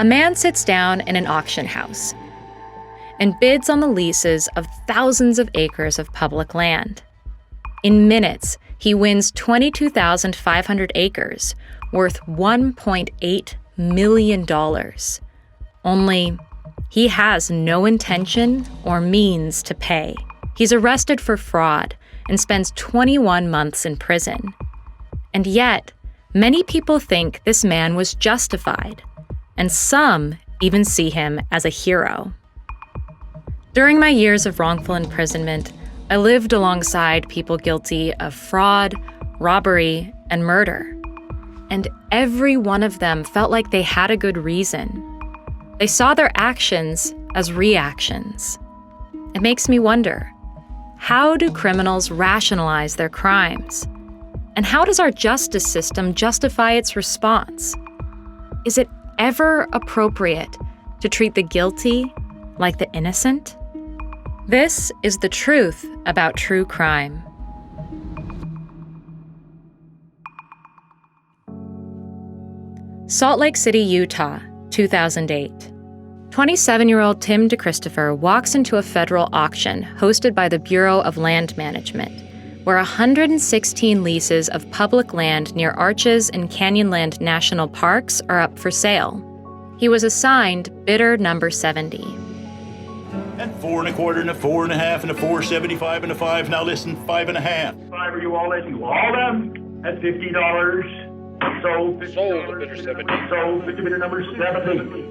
A man sits down in an auction house and bids on the leases of thousands of acres of public land. In minutes, he wins 22,500 acres, worth $1.8 million. Only, he has no intention or means to pay. He's arrested for fraud and spends 21 months in prison. And yet, many people think this man was justified, and some even see him as a hero. During my years of wrongful imprisonment, I lived alongside people guilty of fraud, robbery, and murder. And every one of them felt like they had a good reason. They saw their actions as reactions. It makes me wonder, how do criminals rationalize their crimes? And how does our justice system justify its response? Is it ever appropriate to treat the guilty like the innocent? This is the truth about true crime. Salt Lake City, Utah, 2008. 27-year-old Tim DeChristopher walks into a federal auction hosted by the Bureau of Land Management, where 116 leases of public land near Arches and Canyonland National Parks are up for sale. He was assigned bidder number 70. And 4 1/4 and a 4 1/2 and a 4.75 and a 5. Now listen, 5 1/2. 5 are you all in? You all them at $50. Sold $50. Sold bidder 70. Sold bidder number 70.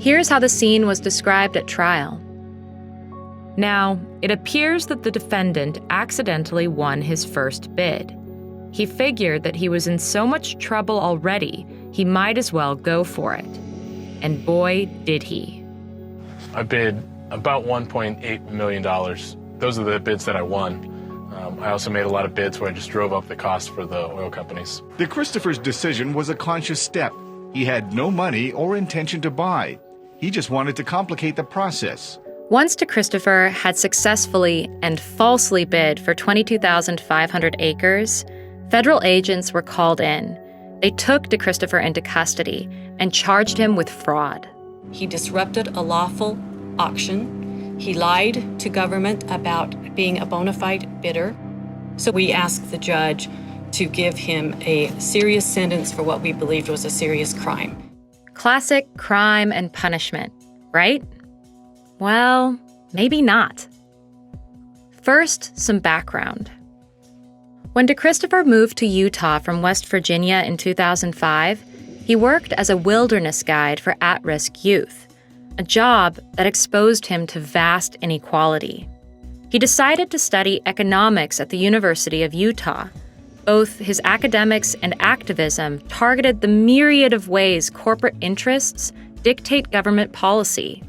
Here's how the scene was described at trial. Now, it appears that the defendant accidentally won his first bid. He figured that he was in so much trouble already, he might as well go for it. And boy, did he. I bid about $1.8 million. Those are the bids that I won. I also made a lot of bids where I just drove up the cost for the oil companies. DeChristopher's decision was a conscious step. He had no money or intention to buy. He just wanted to complicate the process. Once DeChristopher had successfully and falsely bid for 22,500 acres, federal agents were called in. They took DeChristopher into custody and charged him with fraud. He disrupted a lawful auction. He lied to government about being a bona fide bidder. So we asked the judge to give him a serious sentence for what we believed was a serious crime. Classic crime and punishment, right? Well, maybe not. First, some background. When DeChristopher moved to Utah from West Virginia in 2005, he worked as a wilderness guide for at-risk youth, a job that exposed him to vast inequality. He decided to study economics at the University of Utah. Both his academics and activism targeted the myriad of ways corporate interests dictate government policy.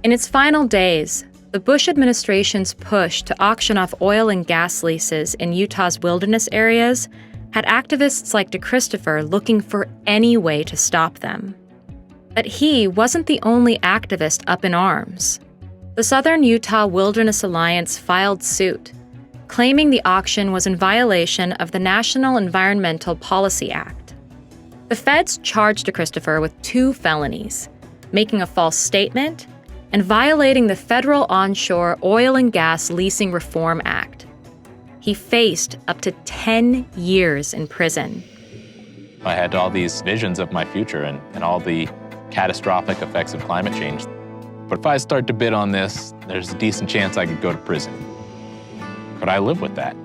In its final days, the Bush administration's push to auction off oil and gas leases in Utah's wilderness areas had activists like DeChristopher looking for any way to stop them. But he wasn't the only activist up in arms. The Southern Utah Wilderness Alliance filed suit, claiming the auction was in violation of the National Environmental Policy Act. The feds charged DeChristopher with 2 felonies, making a false statement and violating the Federal Onshore Oil and Gas Leasing Reform Act. He faced up to 10 years in prison. I had all these visions of my future and all the catastrophic effects of climate change. But if I start to bid on this, there's a decent chance I could go to prison. Could I live with that?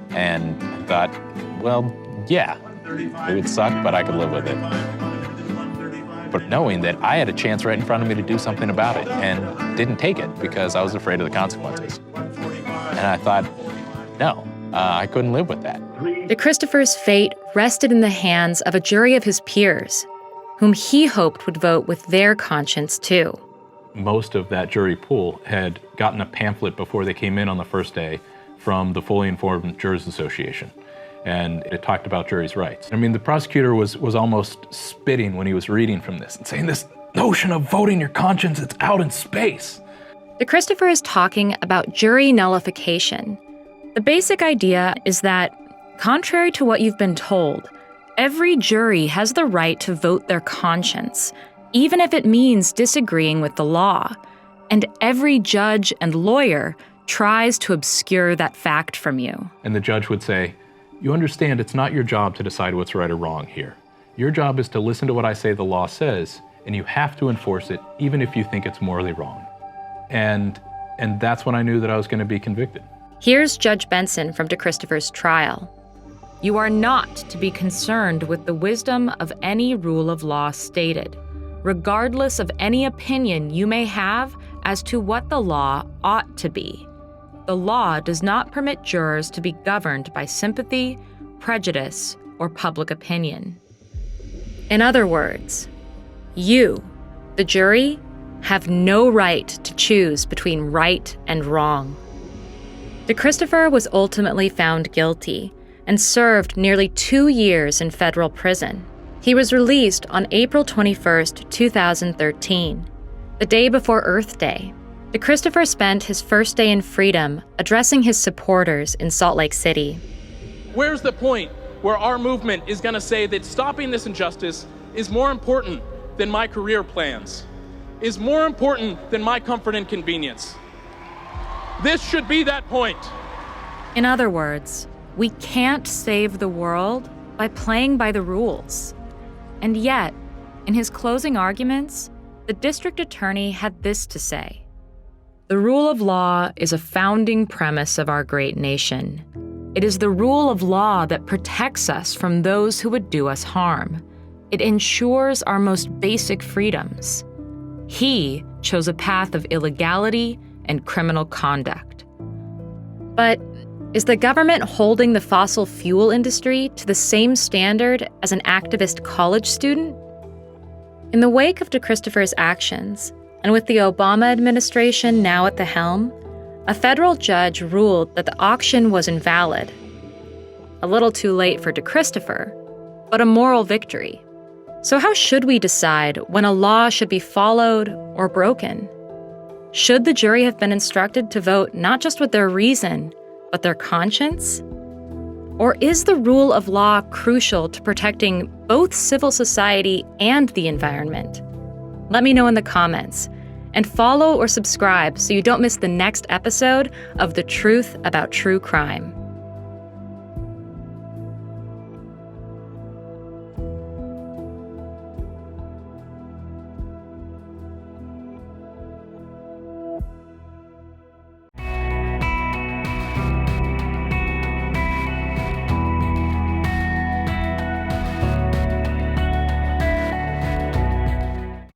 And I thought, well, yeah, it would suck, but I could live with it. But knowing that I had a chance right in front of me to do something about it and didn't take it because I was afraid of the consequences. And I thought, no, I couldn't live with that. DeChristopher's fate rested in the hands of a jury of his peers, whom he hoped would vote with their conscience too. Most of that jury pool had gotten a pamphlet before they came in on the first day from the Fully Informed Jurors Association. And it talked about jury's rights. I mean, the prosecutor was almost spitting when he was reading from this and saying, this notion of voting your conscience, it's out in space. DeChristopher is talking about jury nullification. The basic idea is that, contrary to what you've been told, Every jury has the right to vote their conscience, even if it means disagreeing with the law. And every judge and lawyer tries to obscure that fact from you. And the judge would say, you understand it's not your job to decide what's right or wrong here. Your job is to listen to what I say the law says, and you have to enforce it, even if you think it's morally wrong. And that's when I knew that I was going to be convicted. Here's Judge Benson from DeChristopher's trial. You are not to be concerned with the wisdom of any rule of law stated, regardless of any opinion you may have as to what the law ought to be. The law does not permit jurors to be governed by sympathy, prejudice, or public opinion. In other words, you, the jury, have no right to choose between right and wrong. DeChristopher was ultimately found guilty and served nearly 2 years in federal prison. He was released on April 21, 2013, the day before Earth Day. DeChristopher spent his first day in freedom addressing his supporters in Salt Lake City. Where's the point where our movement is going to say that stopping this injustice is more important than my career plans, is more important than my comfort and convenience? This should be that point. In other words, we can't save the world by playing by the rules. And yet, in his closing arguments, the district attorney had this to say: the rule of law is a founding premise of our great nation. It is the rule of law that protects us from those who would do us harm. It ensures our most basic freedoms. He chose a path of illegality and criminal conduct. But is the government holding the fossil fuel industry to the same standard as an activist college student? In the wake of DeChristopher's actions, and with the Obama administration now at the helm, a federal judge ruled that the auction was invalid. A little too late for DeChristopher, but a moral victory. So how should we decide when a law should be followed or broken? Should the jury have been instructed to vote not just with their reason, but their conscience? Or is the rule of law crucial to protecting both civil society and the environment? Let me know in the comments. And follow or subscribe so you don't miss the next episode of The Truth About True Crime.